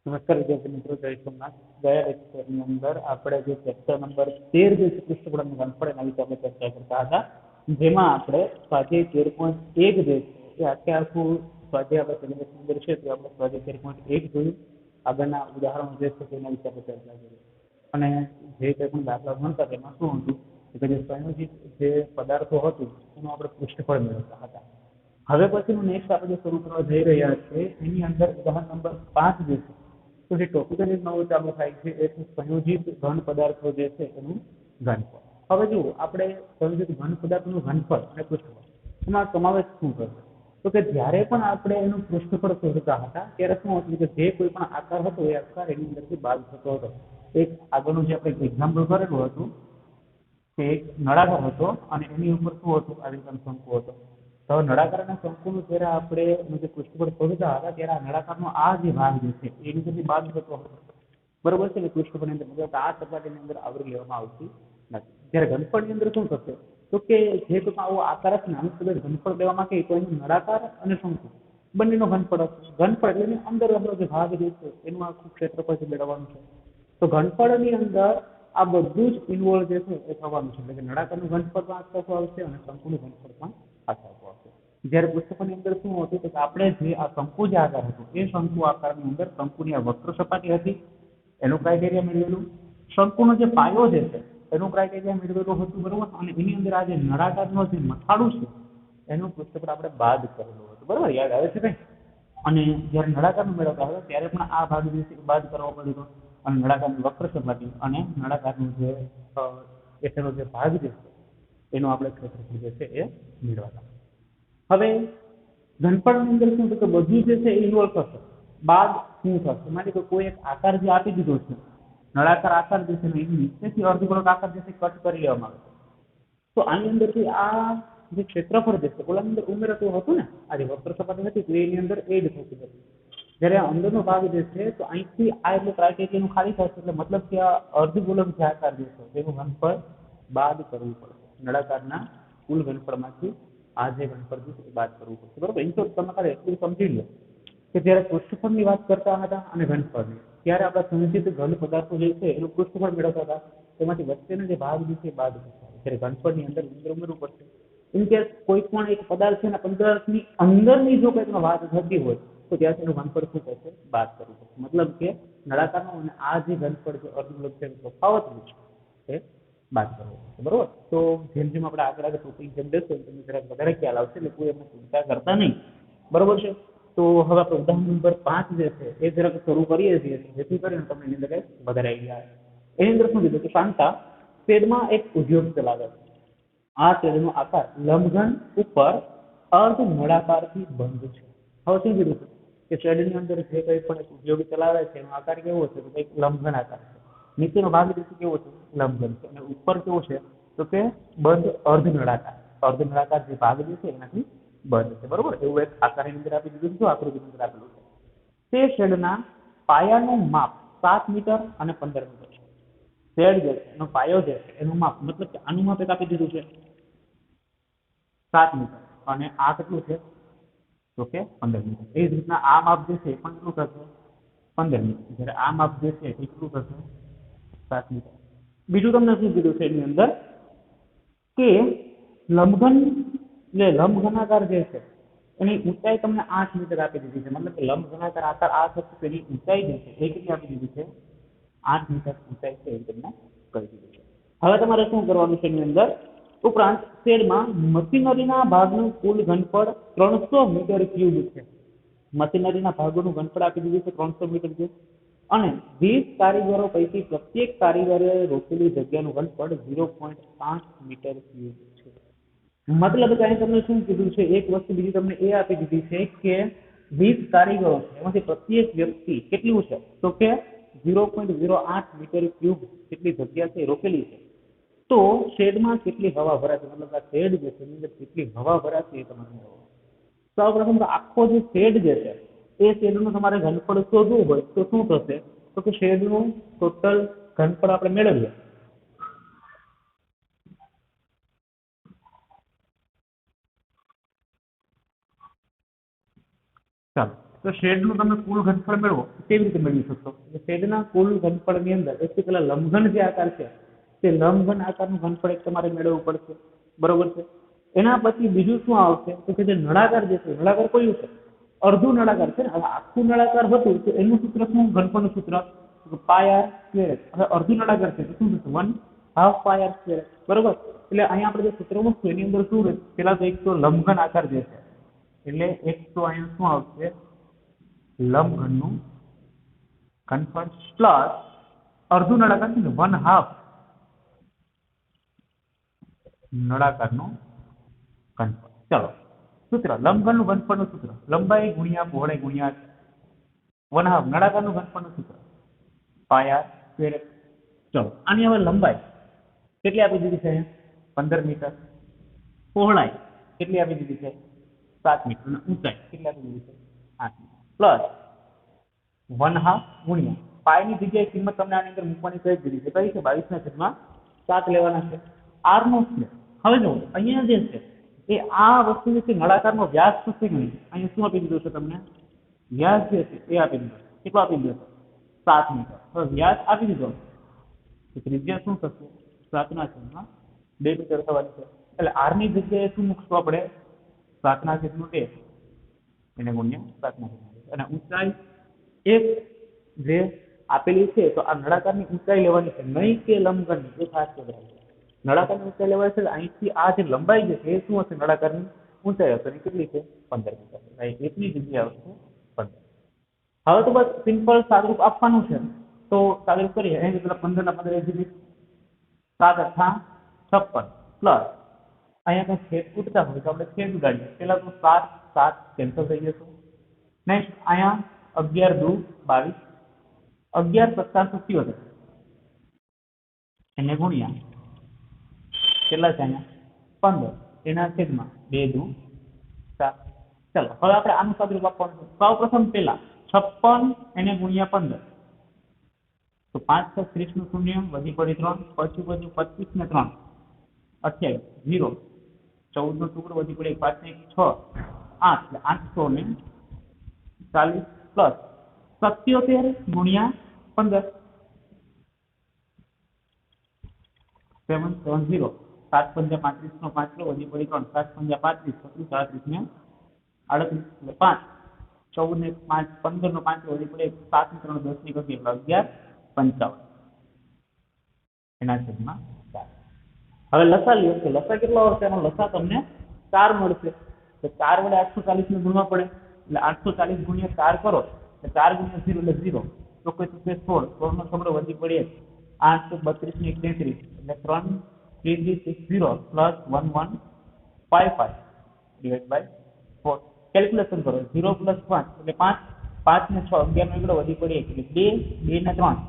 નમસ્કાર વિદ્યાર્થી મિત્રો, જય સોમનાથ. ગયા લેક્ચરની અંદર આપણે જે ચેપ્ટર નંબર 13 જે પૃષ્ઠપુટનું ઘનફળ એના વિશે આપણે ચર્ચા કરતા હતા, જેમાં આપણે સ્વાધ્યાય 13.1 જે છે એ આખું સ્વાધ્યાય આપણે સિલેબસની અંદર છે તો આપણે સ્વાધ્યાય 13.1 જોયું. આગળના ઉદાહરણો જે છે તેના વિશે આપણે ચર્ચા કરી અને જે કંઈ પણ દાખલા ગણતા તેમાં શું હતું કે જે સંયોજિત જે પદાર્થો હતું એનું આપણે પૃષ્ઠફળ મેળવતા હતા. હવે પછીનું નેક્સ્ટ આપણે જે શરૂ કરવા જઈ રહ્યા છીએ એની અંદર ઉદાહરણ નંબર 5 જે છે તો જે ટોપિક જ નવો ચાલુ થાય છે એ સંયોજિત ઘન પદાર્થો જે છે એનું ઘનફળ. હવે જુઓ, આપણે સંયોજિત ઘન પદાર્થનું ઘનફળ અને પૃષ્ઠફળ એમાં સમાવેશ શું કરશે તો કે જ્યારે પણ આપણે એનું પૃષ્ઠફળ શોધતા હતા ત્યારે શું હતું કે જે કોઈ પણ આકાર હતો એ આકાર એની અંદરથી બાદ થતો હતો. એક આગળનું જે આપણે એક્ઝામ્પલ કરેલું હતું કે એક નળાકાર હતો અને એની ઉપર શું હતું, આવી રીતે શંકુ હતો. તો નળાકાર અને શંકુનું જ્યારે આપણે જે પૃષ્ઠફળ શોધતા હતા ત્યારે આ નળાકારનો આ જે ભાગ જે છે એ નીચેથી બાદ થતો હતો. બરોબર છે ને? પૃષ્ઠફળની અંદર મતલબ આ સપાટીની અંદર આવરી લેવામાં આવતી નથી. જ્યારે ઘનફળની અંદર શું થશે તો કે જે કોઈ આવો આકાર હશે ને આનું કદાચ ઘનફળ લેવામાં કહીએ તો એનું નળાકાર અને શંકુ બંનેનો ઘનફળ હશે. ઘનફળ એટલે એની અંદર આપણો જે ભાગ જે છે એનું આખું ક્ષેત્રફળ મેળવવાનું છે. તો ઘનફળની અંદર આ બધું જ ઇન્વોલ્વ જે છે એ થવાનું છે. એટલે કે નળાકારનું ઘનફળ પણ આખું આવશે અને શંકુનું ઘનફળ પણ આખું આવશે. જ્યારે પૃષ્ઠફળની અંદર શું હતું તો આપણે જે આ શંકુ જે આકાર હતો એ શંકુ આકારની અંદર શંકુની આ વક્ર સપાટી હતી એનું ક્રાઇટેરિયા મેળવેલું. શંકુનો જે પાયો જે છે એનું ક્રાઇટેરિયા મેળવેલું હતું. બરોબર. અને એની અંદર આ જે નળાકારનો જે મથાળું છે એનું પૃષ્ઠફળ આપણે બાદ કરેલું હતું. બરોબર, યાદ આવે છે કઈ? અને જ્યારે નળાકારનું મેળવતા હતા ત્યારે પણ આ ભાગ જે છે બાદ કરવો પડ્યો અને નળાકારની વક્ર સપાટી અને નળાકારનું જે એનો જે ભાગ જે છે એનો આપણે ક્ષેત્રફળ જે છે એ મેળવતા. હવે ઘનફળની અંદર શું કે બધું જે છે એ ઇન્વોલ્વ થશે. બાદ શું થશે? માની લો કોઈ એક આકાર જે આપી દીધો છે, નળાકાર આકાર જે છે એની નીચેથી અર્ધગોળક આકાર જે છે કટ કરી લેવામાં આવે તો આની અંદરથી આ જે ક્ષેત્રફળ જે છે ઓલાની અંદર ઉમેરાતું હતું ને, આ જે વક્ર સપાટી હતી તો એની અંદર એડ થતું હતું. જ્યારે અંદરનો ભાગ જે છે તો અહીંથી આ એટલે ક્રાઇટેરિયાનું ખાલી થશે. એટલે મતલબ કે આ અર્ધગોળક જે આકાર જે છે તેનું ઘનફળ બાદ કરવું પડશે. નળાકારના કુલ ઘનફળમાંથી આ જે ઘનફળ છે એ બાદ કરવું પડશે. બરોબર. એમ તો તમે ખાલી એટલું સમજી લો કે જ્યારે પૃષ્ઠફળની વાત કરતા હતા અને ઘનફળની, ત્યારે આપણા સંયોજિત ઘન પદાર્થો જે છે એનું પૃષ્ઠફળ મેળવતા હતા તેમાંથી વચ્ચેનો જે ભાગ જે છે બાદ થશે. જ્યારે ઘનફળની અંદર ઉમેરવું પડશે. ઇન કેસ કોઈ પણ એક પદાર્થ છે ને પદાર્થની અંદરની જો કંઈક વાત થતી હોય તો ત્યાંથી એનું ઘનફળ શું થશે? બાદ કરવું પડશે. મતલબ કે નળાકારનો અને આ જે ઘનફળ છે અર્ધગોળક છે તફાવત છે એ બાદ કરવો પડશે. બરોબર. તો જેમ જેમ આપણે આગળ ટોપિક જેમ દેશો તમને જરાક વધારે ખ્યાલ આવશે એટલે કોઈ એમને ચિંતા કરતા નહીં. બરોબર છે. તો હવે આપણે ઉદાહરણ નંબર 5 જે છે એ જરાક શરૂ કરીએ છીએ જેથી કરીને તમને એની અંદર વધારે આઈડિયા આવે. એની અંદર શું કીધું કે શાંતા શેડમાં એક ઉદ્યોગ ચલાવે છે. આ શેડનો આકાર લંબઘન ઉપર અર્ધ નળાકારથી બંધ છે. હવે શું કીધું કે શેડની અંદર જે કંઈ પણ એક ઉદ્યોગ ચલાવે છે એનો આકાર કેવો છે તો કંઈક લંબઘન આકાર છે. નીચેનો ભાગ કેવો છે? લંબઘન છે. અને ઉપર કેવો છે તો કે બંધ અર્ધ નળાકાર. અર્ધ નળાકાર જે ભાગ જે છે એનાથી બંધ છે. બરોબર. એવું એક આકારની અંદર આપી દીધું છે, આકૃતિની અંદર આપેલું છે. તે શેડના પાયાનું માપ 7 મીટર અને 15 મીટર છે. શેડ જે છે એનો પાયો જે છે એનું માપ મતલબ કે આનું માપ એક આપી દીધું છે 7 મીટર અને આ કેટલું છે તો કે 15 મીટર. એ જ રીતના આ માપ જે છે એ પણ કેટલું થશે? 15 મીટર. જ્યારે આ માપ જે છે એ કેટલું થશે? 7 મીટર. બીજું તમને શું કીધું છે એની અંદર કે લંબઘન એટલે લંબઘનાકાર જે છે એની ઊંચાઈ તમને 8 મીટર આપી દીધી છે. મતલબ કે લંબઘનાકાર આકાર આ થશે તેની ઊંચાઈ જે છે એ કેટલી આપી દીધી છે? 8 મીટર ઊંચાઈ છે એ તમને કહી દીધું છે. હવે તમારે શું કરવાનું છે એની અંદર? ઉપરાંત શેડમાં મશીનરીના ભાગનું કુલ ઘનફળ 300 મીટર ક્યુબ છે. મશીનરીના ભાગોનું ઘનફળ આપી દીધું છે 300 મીટર ક્યુબ અને 20 કારીગરો પૈકી પ્રત્યેક કારીગરે રોકેલી જગ્યાનું ઘનફળ 0.5 મીટર ક્યુબ છે. મતલબ કે અહીં તમને શું કીધું છે? એક વસ્તુ બીજી તમને એ આપી દીધી છે કે 20 કારીગરો છે એમાંથી પ્રત્યેક વ્યક્તિ કેટલું છે તો કે 0.08 મીટર ક્યુબ જેટલી જગ્યા છે રોકેલી છે. તો શેડમાં કેટલી હવા ભરાશે? મતલબ આ શેડ જે છે એની અંદર કેટલી હવા ભરાશે એ તમારે મેળવવાનું. સૌપ્રથમ તો આખો જે શેડ જે છે એ શેડનું તમારે ઘનફળ શોધવું હોય તો શું થશે તો કે શેડનું ટોટલ ઘનફળ આપણે મેળવીએ. ચાલો તો શેડનું તમે કુલ ઘનફળ મેળવો કેવી રીતે મેળવી શકશો? શેડના કુલ ઘનફળની અંદર સૌથી પહેલા લંબઘન જે આકાર છે તે લંબઘન આકારનું ઘનફળ એક તમારે મેળવવું પડશે, બરોબર છે? એના પછી બીજું શું આવશે તો કે જે નળાકાર જે છે, નળાકાર કયું છે? અર્ધું નળાકાર છે ને. હવે આખું નળાકાર હતું તો એનું સૂત્ર શું? ઘનફળનું સૂત્ર પાય આર સ્ક્વેર. હવે અર્ધું નળાકાર છે તો શું થશે? 1/2 પાય આર સ્ક્વેર, બરોબર? એટલે અહીંયા આપણે જે સૂત્ર મૂકશું એની અંદર શું રહે? પેલા તો એક તો લંબઘન આકાર જે છે એટલે એક તો અહીંયા શું આવશે? લંબઘનનું ઘનફળ પ્લસ અર્ધું નળાકાર છે ને 1/2 નળાકારનું ઘનફળ. ચલો સૂત્ર લંબઘનનું ઘનફળનું સૂત્ર લંબાઈ ગુણ્યા પહોળાઈ ગુણ્યા 1/2 નળાકારનું ઘનફળનું સૂત્ર પાય આર સ્ક્વેર. ચલો આની હવે લંબાઈ કેટલી આપી દીધી છે? 15 મીટર. પહોળાઈ કેટલી આપી દીધી છે? 7 મીટર. અને ઊંચાઈ કેટલી આપી દીધી છે? 8 મીટર. પ્લસ 1/2 ગુણ્યા પાયની જગ્યાએ કિંમત તમને આની અંદર મૂકવાની કહી દીધી છે. કઈ છે? 22/7 લેવાના છે. આર નો સ્ક્વેર. હવે જો અહીંયા જે છે એ આ વસ્તુ જે છે નળાકારનો વ્યાસ શું છે? અહીંયા શું આપી દીધું છે તમને? વ્યાસ જે છે એ આપી દીધો. કેટલો આપી દીધો? 7 મીટર. હવે વ્યાસ આપી દીધો તો ત્રિજ્યા શું થશે? 7/2 મીટર થવાની છે. એટલે આર ની જગ્યાએ શું મૂકશું આપણે? 7/2 એને ગુણ્યા 7/2. અને ઊંચાઈ એક જે આપેલી છે તો આ નળાકારની ઊંચાઈ લેવાની છે, નહીં કે લંબઘનની. એ ખાસ યાદ રાખજો. નળાકારની ઊંચાઈ લેવાય છે. અહીંથી આ જે લંબાઈ છે એ શું હશે? નળાકારની ઊંચાઈ હશે. કેટલી છે? 15 મીટર. એકની જગ્યાએ આવશે 15. હવે તો બસ સિમ્પલ સાદુરૂપ આપવાનું છે. તો સાદુરૂપ કરીએ. અહીં પેલા 15 ના 15 એજી 7/8 56 પ્લસ અહીંયા કંઈ છેદ ઉડતા હોય તો આપણે છેદ ઉડાડીએ. પેલા તો 7 7 કેન્સલ થઈ જશે. નેક્સ્ટ અહીંયા 11 × 2 22 11 + 77 એને ગુણ્યા કેટલા છે? અહીંયા 15 એના છેદમાં 2 × 7. ચાલો હવે આપણે આનું સાદુરૂપ આપવાનું છે. સૌ પ્રથમ પેલા 56 એને ગુણ્યા 15 તો 5 × 30 નું શૂન્ય વધી પડી 3. પછી બધું 25 ને 3 28 0 14 નો ટુકડો વધી પડે 5 ને 6 8 એટલે 840 પ્લસ 77 ગુણ્યા 15 770 7 × 5 = 35 નો 5 વધી પડી 3 7 × 5 = 35 37 ને 38 એટલે 5 14 ને 5 15 નો 5 વધી પડે 7 ને 3 10 ની ઘટી એટલે 11 55 એના છેદમાં 4. હવે લસા લ્યો તો લસા કેટલો આવશે? એનો લસા તમને 4 મળશે. તો 4 વડે 840 ને ગુણવા પડે એટલે 840 ગુણ્યા 4 કરો એટલે 4 ગુણ્યા 0 એટલે 0. તો કોઈ 16 16 નો છગડો વધી પડીએ 8 32 ને 33 એટલે 3 3 60 પ્લસ 1155 ડિવાઇડ બાય 4. કેલ્ક્યુલેશન કરો. 0 + 5 એટલે 5 5 ને 6 11 નો એકડો વધી પડીએ એટલે 2 2 ને 3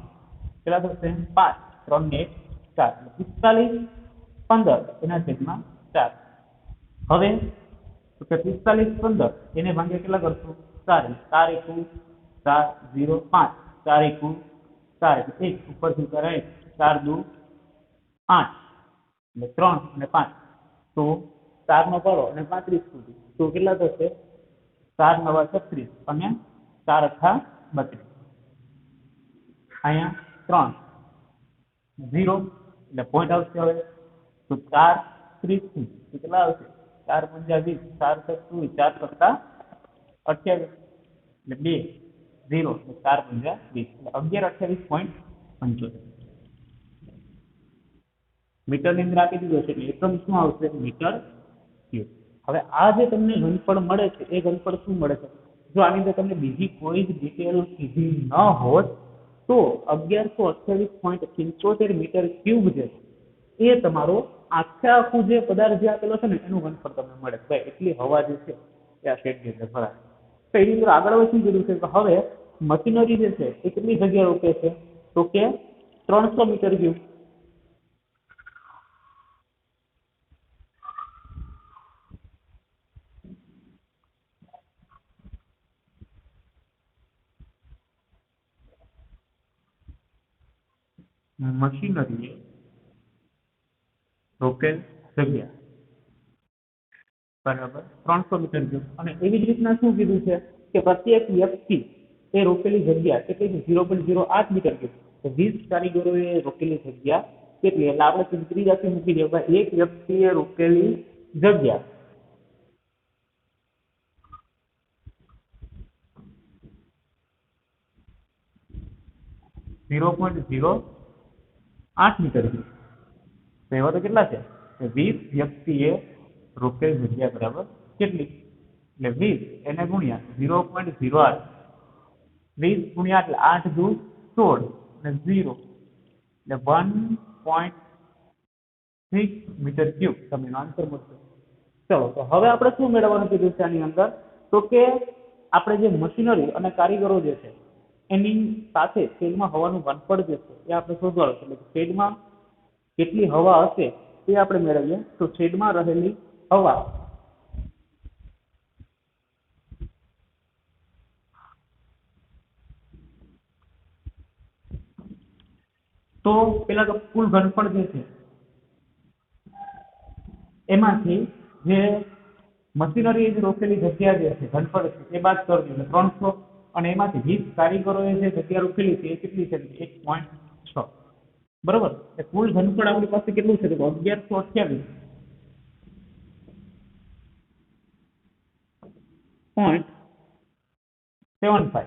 કેટલા થશે? 5 3 ને 4 એટલે 45 15 એના છેદમાં 4. હવે તો કે 45 15 એને ભાગ્યા કેટલા કરશું? 4 4 × 4 0 5 4 × 4 એટલે 1 ઉપરથી કરે 4 × 2 8 એટલે 3 અને 5 તો 4 નો કરો અને 35 સુધી તો કેટલા થશે? 4 9 36 અને 4 8 32. અહીંયા 3 0 એટલે પોઈન્ટ આવશે. હવે તો 4 30 કેટલા આવશે? 4 × 5 = 20 4 + 2 4 + 28 એટલે 2 0 એટલે 4 × 20 એટલે 1128.75 મીટરની અંદર આપી દીધો છે. એટલે એકમ શું આવશે? Metre cube. હવે આ જે તમને ઘનફળ મળે છે એ ઘનફળ શું મળે છે? જો આની અંદર તમને બીજી કોઈ જ ડિટેલ કીધી ન હોત તો 1128.75 મીટર ક્યુબ છે એ તમારો આખું જે પદાર્થ જે આપેલો છે ને એનું ઘનફળ તમને મળે. ભાઈ એટલી હવા જે છે એ આ શેડની અંદર ભરાય. તો એની અંદર આગળ હવે શું કીધું છે કે હવે મશીનરી જે છે એ કેટલી જગ્યા રોકે છે? તો કે 300 મીટર ક્યુબ. મશીનરી રોકેલ જગ્યા બરાબર 300 મીટર ક્યુબ. અને એવી જ રીતના શું કીધું છે કે પ્રત્યેક વ્યક્તિ એ રોકેલી જગ્યા કેટલી છે 0.08 મીટર ક્યુબ. તો 20 કારીગરોએ રોકેલી જગ્યા કેટલી? એટલે આપણે સીધી રાશિ મૂકી દઈએ કે એક વ્યક્તિએ રોકેલી જગ્યા 0.08 મીટર ક્યુબ. તો એવા તો કેટલા છે? 20 વ્યક્તિએ રોકેલી જગ્યા બરાબર કેટલી? એટલે 20 એને ગુણ્યા 0.08, 20 ગુણ્યા એટલે 8 દુ 16 અને 0 એટલે 1.6 મીટર ક્યુબ તમને આન્સર મળશે. ચલો, તો હવે આપણે શું મેળવવાનું કીધું છે આની અંદર? તો કે આપણે જે મશીનરી અને કારીગરો જે છે એની સાથે શેડમાં હવાનું ઘનફળ જે છે એ આપણે શોધવાનું છે. એટલે શેડમાં કેટલી હવા હશે એ આપણે મેળવીએ. તો શેડમાં રહેલી હવા તો પેલા તો કુલ ઘનફળ જે છે એમાંથી જે મશીનરી રોકેલી જગ્યા જે છે ઘનફળ છે એ બાદ કરજો એટલે 300, અને એમાંથી 20 કારીગરોએ જે જગ્યા રોકેલી છે એ કેટલી છે? 1.6. બરોબર. એટલે કુલ ઘનફળ આપણી પાસે કેટલું છે? તો 1128.75.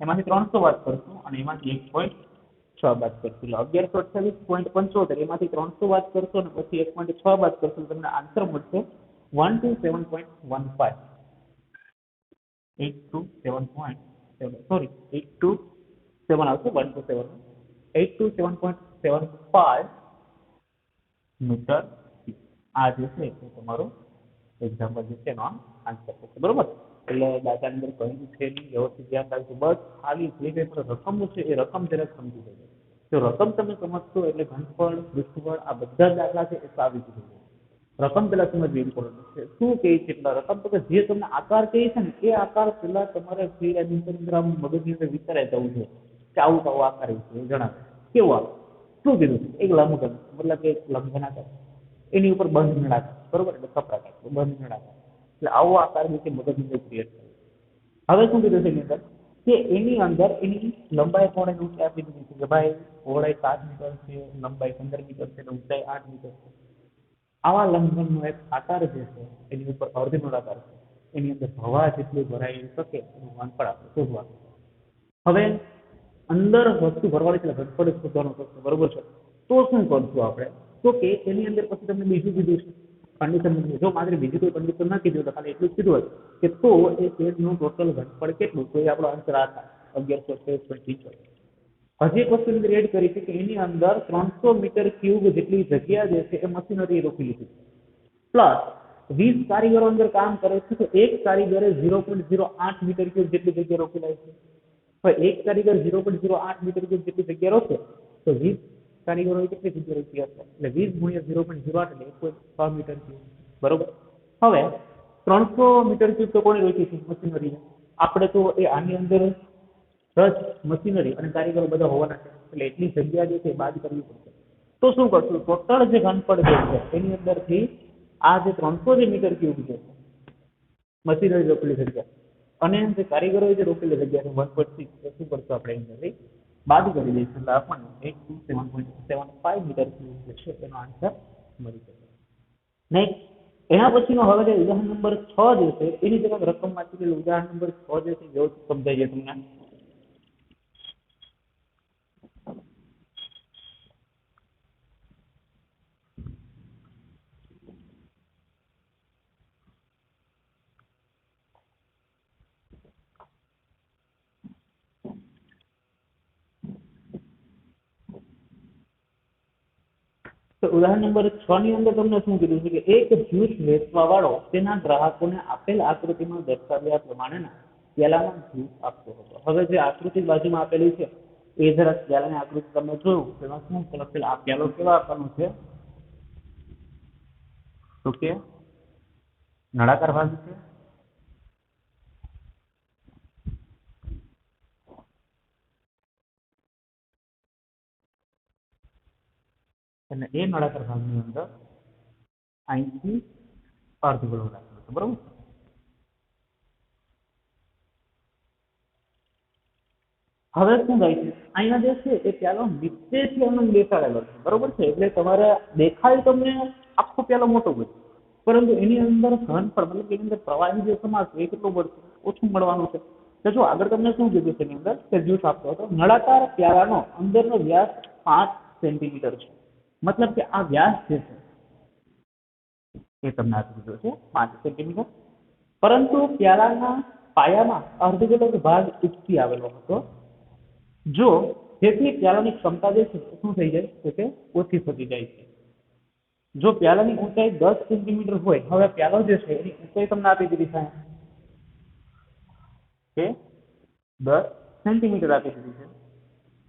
એમાંથી 300 બાદ કરશું અને એમાંથી 1.6 બાદ કરશું એટલે 1128.75. એમાંથી 300 બાદ કરશો અને પછી 1.6 બાદ કરશો તમને આન્સર મળશે 127.15. 827. સોરી, 827 આવશે. 127 827.75 મીટર. આ જે છે એ તમારો એક્ઝામ્પલ જે છે એનો આન્સર થશે. બરોબર. એટલે દાદાની અંદર કહ્યું છે નહીં, વ્યવસ્થિત ધ્યાન રાખજો. બસ ખાલી જે કંઈ પણ રકમો છે એ રકમ જરાક સમજી લેજો. જો રકમ તમે સમજશો એટલે ઘનફળ, પૃષ્ઠફળ આ બધા જ દાખલા છે એ સાવી જ થઈ જાય. રકમ પેલા સમજવી ઇમ્પોર્ટન્ટ છે. શું કહે છે એટલા રકમ? તો કે જે તમને આકાર કહે છે ને એ આકાર પેલા તમારે મગજની અંદર વિચારાઈ જવું છે કે આવું આવો આકાર છે એ જણાવે. કેવો આવે? શું કીધું? એક લંબઘન, મતલબ કે એક લંબઘનાકાર, એની ઉપર બંધ નળાકાર. બરોબર. એટલે કપડાકાર બંધ નળાકાર. એટલે આવો આકાર જે છે મગજની અંદર ક્રિએટ કરે. હવે શું કીધું છે એની અંદર કે એની અંદર એની લંબાઈ પહોળાઈ ઊંચાઈ આપી દીધી છે કે ભાઈ પહોળાઈ 7 મીટર છે, લંબાઈ 15 મીટર છે, ઊંચાઈ 8 મીટર છે. આવા લંબઘનનો એક આકાર જે છે એની ઉપર અર્ધનળાકાર છે. એની અંદર હવા જેટલી ભરાઈ શકે એનું ઘનફળ આપણે શોધવાનું. હવે અંદર વસ્તુ ભરવાની એટલે ઘનફળ શોધવાનું થશે. બરોબર છે. તો શું કરશું આપણે? તો કે એની અંદર પછી તમને બીજું કીધું છે કન્ડિશન. જો માત્ર બીજી કોઈ કન્ડિશન ના કીધું તો ખાલી એટલું જ કીધું હોય કે તો એ શેડનું ટોટલ ઘનફળ કેટલું, તો એ આપણો આન્સર આ થાય 1123.75. હજી એક વસ્તુ અંદર એડ કરી છે કે એની અંદર 300 મીટર ક્યુબ જેટલી જગ્યા જે છે એ મશીનરી રોકેલી છે. પ્લસ 20 કારીગરો અંદર કામ કરે છે. તો એક કારીગરે 0.08 મીટર ક્યુબ જેટલી જગ્યા રોકેલાય છે. તો એક કારીગર 0.08 મીટર ક્યુબ જેટલી જગ્યા રોકે તો 20 કારીગરોએ કેટલી જગ્યા રોકી હશે? એટલે 20 ગુણ્યા 0.08 એટલે 1.6 મીટર ક્યુબ. બરોબર. હવે 300 મીટર ક્યુબ તો કોને રોકી છે? મશીનરીને. આપણે તો એ આની અંદર મશીનરી અને કારીગરો બધા હોવાના છે એટલે એટલી જગ્યા જે છે બાદ કરવી પડશે. તો શું કરશું? ટોટલ જે ઘનફળ જે છે એની અંદરથી આ જે 300 જે મીટર ક્યુબ છે મશીનરી રોકેલી જગ્યા અને જે કારીગરો જે રોકેલી જગ્યા છે 1.6, શું કરશું આપણે એની અંદરથી બાદ કરી દઈશું એટલે આપણને 827.75 મીટર ક્યુબ જે છે એનો આન્સર મળી જશે. નેક્સ્ટ એના પછીનો હવે જે ઉદાહરણ નંબર 6 જે છે એની જરાક રકમ વાંચી એટલે ઉદાહરણ નંબર 6 જે છે વ્યવસ્થિત સમજાય છે તમને. તો ઉદાહરણ નંબર 6 ની અંદર તમને શું કીધું છે કે એક જ્યુસ વેચવા વાળો તેના ગ્રાહકોને આપેલ આકૃતિમાં દર્શાવ્યા પ્રમાણેના પ્યાલામાં જ્યુસ આપતો હતો. હવે જે આકૃતિ બાજુમાં આપેલી છે એ જરા પ્યાલાની આકૃતિ તમે જોયું તેમાં શું લખેલું? આ પ્યાલો કેવા આકારનો છે? તો કે નળાકાર ભાગ છે. અને એ નળાકાર ભાગની અંદર અહીંથી અર્ધગોળો રાખેલો છે. બરોબર. હવે શું થાય છે, અહીંયા જે છે એ પ્યાલો નીચેથી આનંદ બેસાડેલો છે, બરોબર છે, એટલે તમારે દેખાય તમને આખો પ્યાલો મોટો હોય, પરંતુ એની અંદર ઘનફળ મતલબ એની અંદર પ્રવાહી જે સમાશે એ કેટલું મળશે, ઓછું મળવાનું છે. તો જો આગળ તમને શું કીધું છે એની અંદર કે જ્યુસ આપતો હતો, નળાકાર પ્યાલાનો અંદરનો વ્યાસ 5 સેન્ટીમીટર છે, મતલબ કે આ વ્યાસ જે છે એ તમને આપી દીધો છે 5 સેન્ટીમીટર, પરંતુ પ્યાલાના પાયામાં અર્ધગોળક ભાગ ઉચકી આવેલો હતો, જો જેથી પ્યાલાની ક્ષમતા જે છે શું થઈ જાય તો કે ઓછી થતી જાય છે. જો પ્યાલાની ઊંચાઈ 10 સેન્ટીમીટર હોય, હવે પ્યાલો જે છે એની ઊંચાઈ તમને આપી દીધી છે કે 10 સેન્ટીમીટર આપી દીધી છે,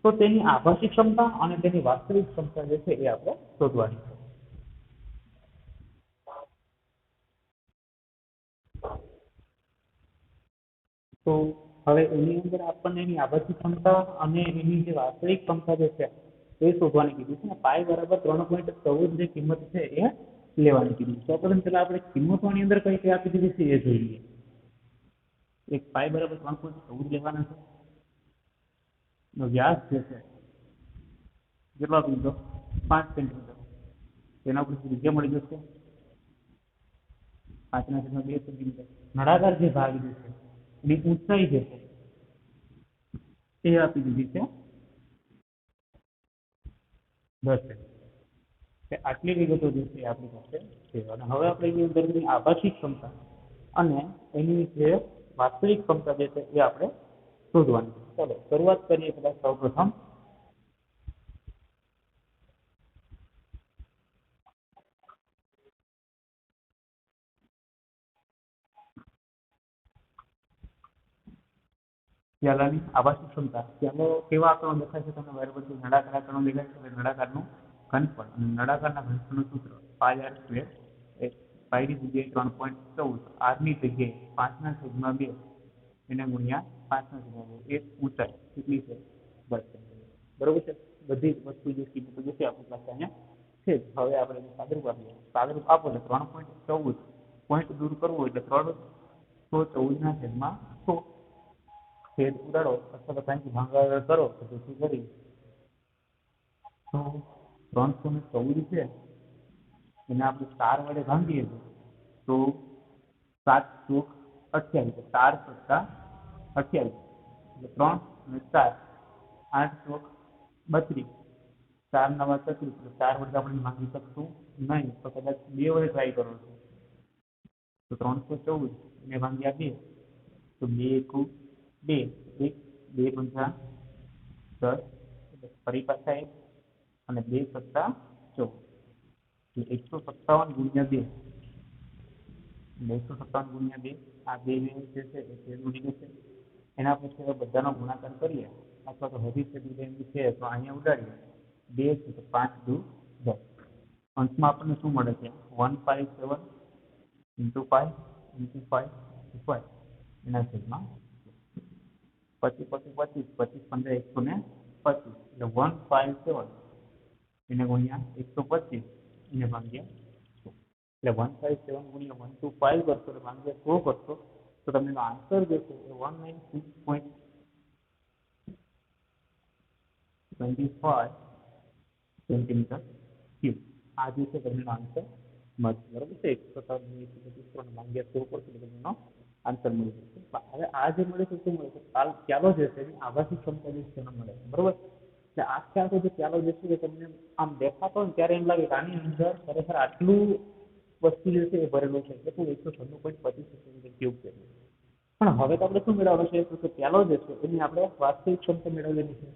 તો તેની આભાસી ક્ષમતા અને તેની વાસ્તવિક ક્ષમતા જે છે એ આપણે શોધવાની છે. તો હવે એની અંદર આપણને એની આભાસી ક્ષમતા અને એની જે વાસ્તવિક ક્ષમતા જે છે એ શોધવાની કીધી છે, ને પાઈ બરાબર 3.14 જે કિંમત છે એ લેવાની કીધી છે. તો પહેલા આપણે કિંમતોની અંદર કઈ કઈ આપી દીધી છે એ જોઈએ. એક પાઈ બરાબર 3.14 લેવાના છે, વ્યાસ જે છે કેટલો આપી દીધો 5 સેન્ટીમીટર, તેના ઉપર ત્રિજ્યા મળી જશે 5/2 સેન્ટીમીટર. નળાકાર જે ભાગ જે છે એની ઊંચાઈ જે છે એ આપી દીધી છે 10 સેન્ટીમીટર. આટલી વિગતો જે છે આપણી પાસે છે, અને હવે આપણે એની અંદરની આભાસી ક્ષમતા અને એની જે વાસ્તવિક ક્ષમતા જે છે એ આપણે શોધવાની છે. ચાલો શરૂઆત કરીએ પહેલા સૌપ્રથમ પ્યાલાની આભાસી ક્ષમતા. પ્યાલો કેવા આકારનો દેખાય છે તમને બરાબર છે, નળાકાર આકારનો દેખાય છે, નળાકારનું ઘનફળ અને નળાકારના ઘનફળનું સૂત્ર પાઈ આર સ્ક્વેર, પાઈની જગ્યાએ 3.14, આરની જગ્યાએ 5/2 એને ગુણ્યા 5/2, એક ઊંચાઈ કેટલી છે 10 સેન્ટીમીટર, બરોબર છે. બધી જ વસ્તુ જે કિંમતો જે છે આપણી પાસે અહીંયા છે. હવે આપણે સાદરૂપ આપીએ, સાદરૂપ આપો એટલે 3.14 પોઈન્ટ દૂર કરવું એટલે 314/100 છેદ ઉડાડો અથવા તો કંઈક ભાગાકાર કરો તો જેથી કરી તો 314 છે એને આપણે 4 વડે ભાંગીએ તો 7×28, 4+28 એટલે 3 અને 4 8×32, 4×9 = 36, એટલે 4 વડે આપણે ભાંગી શકશું નહીં, તો કદાચ 2 વડે ટ્રાય કરો છો તો 314 ને ભાગ્યા 2 તો 2 × 2 1 2 × 10, ફરી પાછા 1 અને 2 + 14 એટલે 157 × 2, 157 × 2, આ બે જે છે એ છેદ ઉડી જશે. એના પછી બધાનો ગુણાકાર કરીએ અથવા તો હજી છે તો અહીંયા ઉડાડીએ 2 છે તો 5 × 10, અંશમાં આપણને શું મળે છે 157 × 5 × 5 × 5 એના છેદમાં 25 25 25 15 125, એટલે 157 એને ગુણ્યા 125 એને ભાગ્યા 100, એટલે 157 ગુણ્યા 125 કરશો એટલે ભાગ્યા 100 કરશો તો તમને આન્સર જે છે એ 196.25 સેન્ટીમીટર ક્યુબ આ જે છે તમને આન્સર મળશે, બરોબર છે. 127 ભાગ્યા 100 કરશો એટલે તમને આન્સર મળી જશે. હવે આ જે મળે છે શું મળે છે, પ્યાલો જે છે એની આભાસી ક્ષમતા જે છે મળે છે, બરોબર. એટલે આ ખ્યાલ જે પ્યાલો જે છે એ તમને આમ દેખાતો હોય ત્યારે એમ લાગે કે આની અંદર ખરેખર આટલું વસ્તુ જે છે એ ભરેલું છે, કેટલું 196.25 સેન્ટીમીટર ક્યુબ છે. પણ હવે તો આપણે શું મેળવવાનું છે તો કે પ્યાલો જે છે એની આપણે વાસ્તવિક ક્ષમતા મેળવવાની છે.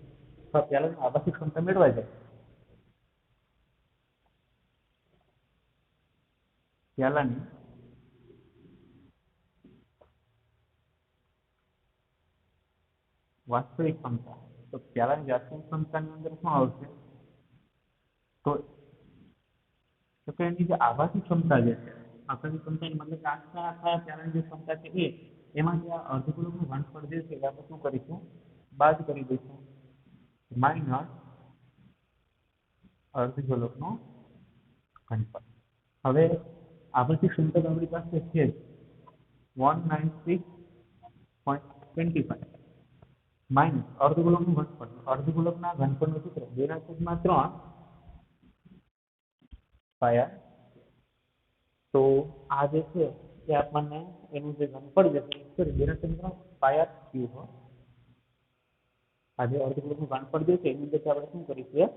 પ્યાલાની આભાસી ક્ષમતા મેળવાય જાય, પ્યાલાની વાસ્તવિક ક્ષમતા, તો પ્યાલાની વાસ્તવિક ક્ષમતાની અંદર શું આવશે તો કે એની જે આભાસી ક્ષમતા જે છે, આભાસી ક્ષમતાની મતલબ આખા પ્યાલાની જે ક્ષમતા છે એમાં જે આ અર્ધગોળકનું ઘનફળ જે છે આપણે શું કરીશું બાદ કરી દઈશું, માઇનસ અર્ધગોળકનું ઘનફળ. હવે આભાસી ક્ષમતા આપણી પાસે છે 196.25, માઇનસ અર્ધગોલકનું ઘનફળ. અર્ધગોલકના ઘનફળનું સૂત્ર 2/3 પાયા. તો આ જે છે એ આપણને એનું જે ઘનફળ છે સોરી 2/3 પાયા ક્યુબ. આ જે અર્ધગોલકનું ઘનફળ જે છે એની અંદર આપણે શું કરીશું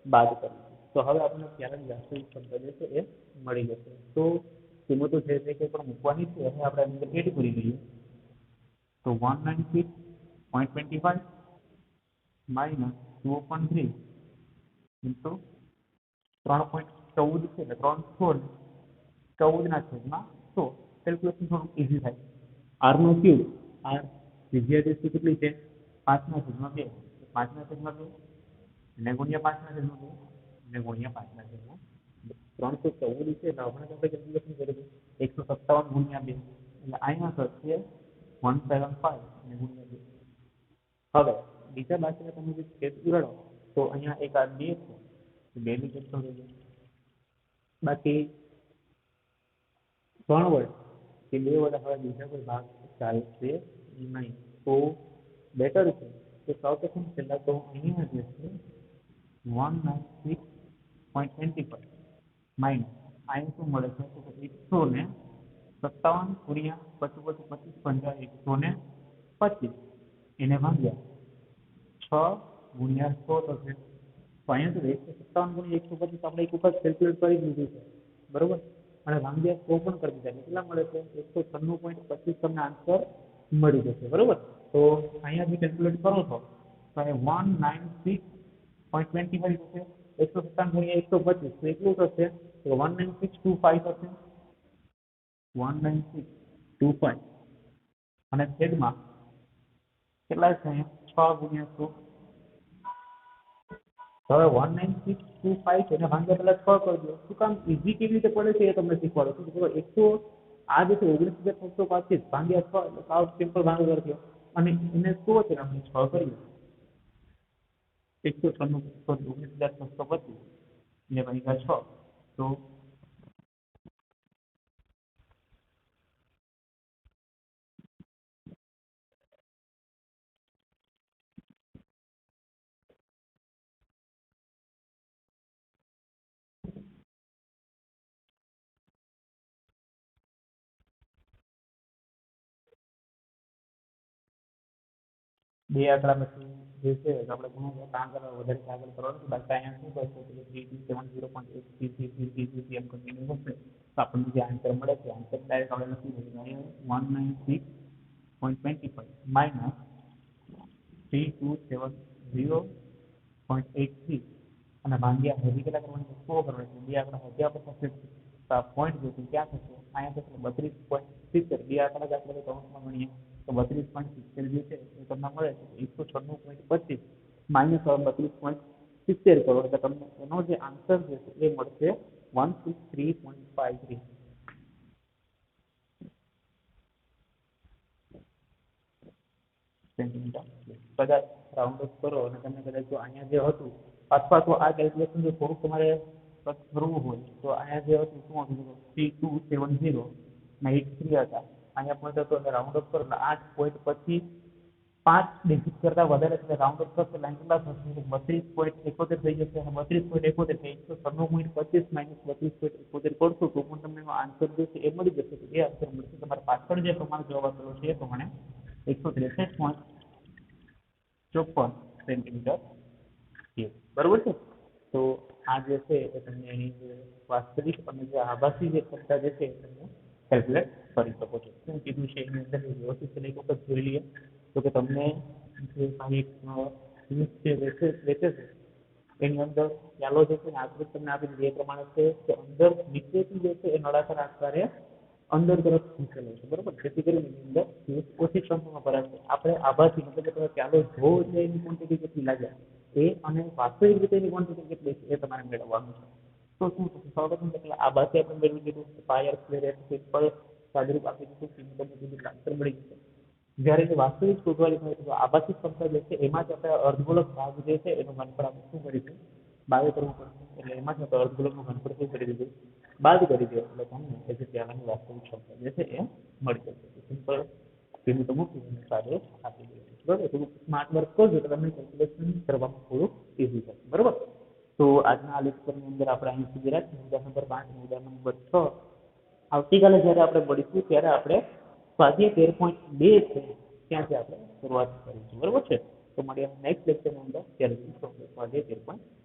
બાદ કરીશું. તો હવે આપણને ત્યારની વાસ્તવિક ક્ષમતા જે છે એ મળી જશે. તો કિંમતો જે છે કે પણ મૂકવાની છે હવે આપણે એની અંદર એડ કરી દઈએ. તો 196.25 માઇનસ 2/3 ઇન્ટુ 3.14 છે એટલે 3/14 કેલ્ક્યુલેશન થોડું ઇઝી થાય. આર નો ક્યુબ, આર ત્રિજ્યા કેટલી છે 5/2, 5/2 ને ગુણ્યા 5/2 ને ગુણ્યા 5/2 314 છે એટલે હમણાં આપણે કેલ્ક્યુલેશન કરીશું 157 ગુણ્યા 2 એટલે અહીંયા થશે 175 ને ગુણ્યા 2. હવે બીજા બાજુએ તમે જે છેદ ઉડાડો તો અહીંયા એક આ 2 છે 2 ની કેન્સલ થઈ જાય. બાકી 3 વડે કે 2 વડે હવે બીજા કોઈ ભાગ ચાલશે નહીં. તો બેટર છે કે સૌપ્રથમ પહેલા તો અહીંયા જે છે 196.25 માઇનસ અહીં શું મળે છે તો 157 ગુણ્યા 25 125 એને ભાગ્યા 6 ગુણ્યા 100 થશે. તો અહીંયા તો 157 ગુણ્યા 125 આપણે એક વખત કેલ્ક્યુલેટ કરી દીધું છે બરોબર, અને ભાગ્યા 100 પણ કરી દીધા. કેટલા મળે છે 196.25 તમને આન્સર મળી જશે બરોબર. તો અહીંયા જે કેલ્ક્યુલેટ કરો છો તો એ 196.25 થશે. 157 ગુણ્યા 125 તો એટલું થશે તો 19625 થશે 19625 અને છેદમાં કેટલા છે અહીંયા 6 ગુણ્યા 100. હવે 19625 છે એને ભાગ્યા પહેલા 6 કરી દો. શું કામ ઈઝી કેવી રીતે પડે છે એ તમને શીખવાડું છું. તો 100 આ જે છે 19,625 ભાગ્યા 6 એટલે સાવ સિમ્પલ ભાગાકાર થયો અને એને 100 છે આપણે 6 કરીએ 19,625 ને ભાગ્યા 6 તો બે આંકડા પછી જે છે આપણે ઘણું કામ કરવા વધારે આગળ કરવાનું. બાકી અહીંયા શું કરશો કે 3270.8333 એમ કન્ટિન્યુ હશે તો આપણને જે આન્સર મળે છે આન્સર ડાયરેક્ટ આપણે લખી દઈએ અહીંયા 196.25 માઇનસ 3270.83 અને ભાગ્યા હજી કેટલા કરવાની 100 કરવાની છે. બે આંકડા હજી આપણે પાસે પોઈન્ટ જે છે ક્યાં થશે અહીંયા થશે 32.70. બે આંકડા જ આપણે કૌંસમાં ગણીએ તો 32.70 જે છે એ તમને મળે છે 196.25 માઇનસ 32.70 કરો એટલે તમને એનો જે આન્સર છે એ મળશે 163.53 સેન્ટીમીટર. કદાચ રાઉન્ડ ઓફ કરો અને તમને કદાચ જો અહીંયા જે હતું અથવા તો આ કેલ્ક્યુલેશન જો થોડુંક તમારે કરવું હોય તો અહીંયા જે હતું શું હતું 3270 ને 83 હતા. અહીંયા પોઈન્ટ હતો એટલે રાઉન્ડ ઓફ કરો એટલે 8 પોઈન્ટ પછી 5 ડિજિટ કરતા વધારે એટલે રાઉન્ડ ઓફ કરશો લાઈન કેટલા થશે 32.71 થઈ જશે અને 32.71 થઈ 196.25 માઇનસ 32.71 કરશો તો પણ તમને આન્સર જે છે એ મળી જશે. તો એ આન્સર મળશે તમારે પાછળ જે પ્રમાણે જવાબ આપેલો છે એ પ્રમાણે 163.54 સેન્ટીમીટર ક્યુબ બરોબર છે. તો આ જે છે એ તમને એની વાસ્તવિક અને જે આભાસી જે ક્ષમતા જે છે એ તમને કેલ્ક્યુલેટ કરી શકો છો. શું કીધું છે એની અંદર વ્યવસ્થિત એક વખત જોઈ લઈએ તો કે તમને જે એક વેચે છે એની અંદર ખ્યાલો જે છે આકૃતિ તમને આપી દીધી એ પ્રમાણે છે કે અંદર નીચેથી જે છે એ નળાકાર આકારે અંદર તરફ મૂકેલો છે બરોબર. જેથી કરીને એની અંદર ઓછી ક્ષમતામાં ભરાશે. આપણે આભાસી મતલબ કે તમે ખ્યાલો જોવો એટલે એની ક્વોન્ટિટી કેટલી લાગે એ અને વાસ્તવિક રીતે એની ક્વોન્ટિટી કેટલી છે એ તમારે મેળવવાનું છે. તો શું થશે સૌપ્રથમ એટલે આભાસી આપણે મેળવી દીધું પાયર સ્ક્વેર સિમ્પલ સાદુરૂપ આપી દીધું કિંમત દીધું આન્સર મળી જશે. જ્યારે જે વાસ્તવિક શોધવાની હોય તો આભાસી ક્ષમતા જે છે એમાં જ આપણે અર્ધગોલક ભાગ જે છે એનું ઘનફળ આપણે શું કરીશું બાદ કરવું પડશે. એટલે એમાં જ આપણે અર્ધગોલકનું ઘનફળ શું કરી દીધું બાદ કરી દો એટલે તમને એ જે ત્યાંની વાસ્તવિક ક્ષમતા જે છે એ મળી જશે. સિમ્પલ કિંમતો મૂકી સાદુરૂપ આપી દઈએ. બરાબર, થોડું સ્માર્ટ વર્ક કરજો તો તમને કેલ્ક્યુલેશન કરવામાં થોડું ઇઝી થશે. બરાબર, તો આજના આ લેક્ચરની અંદર આપણે અહીં સુધી રાખીએ. ઉદાહરણ નંબર 5 અને ઉદાહરણ નંબર 6 આવતીકાલે જ્યારે આપણે મળીશું ત્યારે આપણે સ્વાધ્યાય 13.2 છે ત્યાંથી આપણે શરૂઆત કરીશું. બરાબર છે, તો મળીએ નેક્સ્ટ લેક્ચરની અંદર. ત્યારે સ્વાધ્યાય 13.2.